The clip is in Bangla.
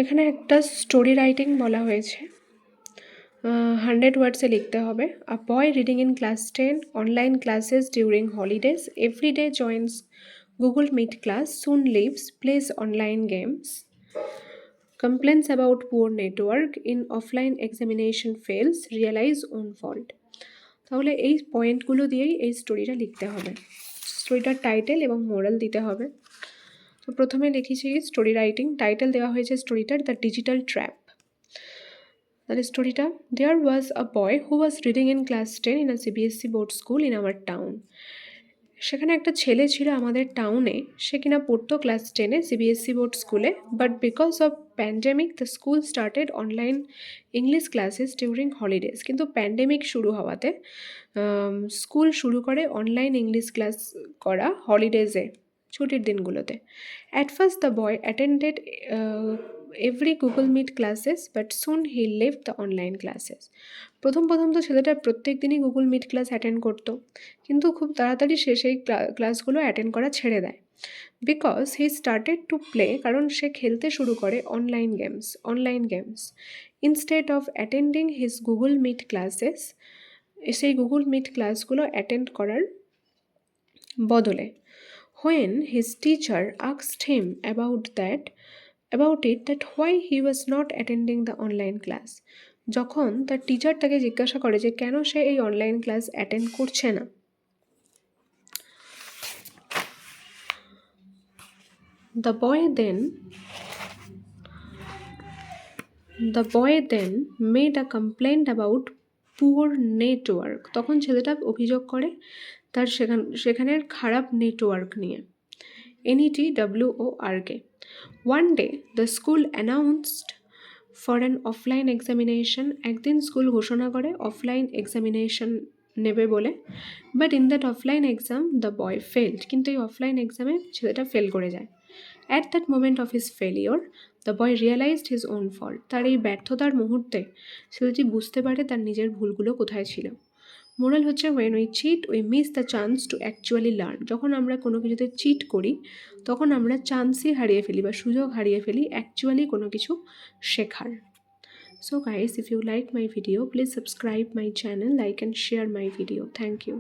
এখানে একটা স্টোরি রাইটিং বলা হয়েছে, 100 ওয়ার্ডসে লিখতে হবে। A boy reading in class 10 online classes during holidays every day joins Google Meet class soon leaves places online games complaints about poor network in offline examination fails realize own fault। তাহলে এই পয়েন্টগুলো দিয়েই এই স্টোরিটা লিখতে হবে। স্টোরিটার টাইটেল এবং মোরাল দিতে হবে। তো প্রথমে লিখেছি স্টোরি রাইটিং, টাইটেল দেওয়া হয়েছে স্টোরিটার দ্য ডিজিটাল ট্র্যাপ। তাহলে স্টোরিটা, there was a boy who was reading in class 10 in a CBSE board school in our town. সেখানে একটা ছেলে ছিল আমাদের টাউনে, সে কিনা পড়তো ক্লাস 10-এ সিবিএসসি বোর্ড স্কুলে, but because of pandemic the school started online English classes during holidays. কিন্তু প্যান্ডেমিক শুরু হওয়াতে স্কুল শুরু করে অনলাইন ইংলিশ ক্লাস করা হলিডেজে, ছুটির দিনগুলোতে। At first the boy attended every Google Meet classes but soon he left the online classes. প্রথম তো ছেলেটা প্রত্যেক দিনই গুগল মিট ক্লাস অ্যাটেন্ড করতো, কিন্তু খুব তাড়াতাড়ি সে সেই ক্লাসগুলো অ্যাটেন্ড করা ছেড়ে দেয়। Because he started to play, কারণ সে খেলতে শুরু করে online games instead of attending his Google Meet classes. সেই গুগল মিট ক্লাসগুলো অ্যাটেন্ড করার বদলে। When his teacher asked him about it that why he was not attending the online class। যখন তার টিচার তাকে জিজ্ঞাসা করে যে কেন সে এই অনলাইন ক্লাস অ্যাটেন্ড করছে না। The boy then made a complaint about poor network। তখন ছেলেটা অভিযোগ করে তার সেখানের খারাপ নেটওয়ার্ক নিয়ে। NETWORK। One day the school announced for an offline examination। একদিন স্কুল ঘোষণা করে অফলাইন এক্সামিনেশন নেবে বলে। But in that offline exam the boy failed. কিন্তু এই অফলাইন এক্সামে ছেলেটা ফেল করে যায়। At that moment of his failure the boy realised his own fault. তার এই ব্যর্থতার মুহূর্তে ছেলেটি বুঝতে পারে তার নিজের ভুলগুলো কোথায় ছিল। মোরাল হচ্ছে, when we cheat we miss the chance to actually learn. যখন আমরা কোনো কিছুতে চিট করি তখন আমরা চান্সই হারিয়ে ফেলি বা সুযোগ হারিয়ে ফেলি অ্যাকচুয়ালি কোনো কিছু শেখার। So guys, if you like my video, please subscribe my channel, like and share my video. Thank you.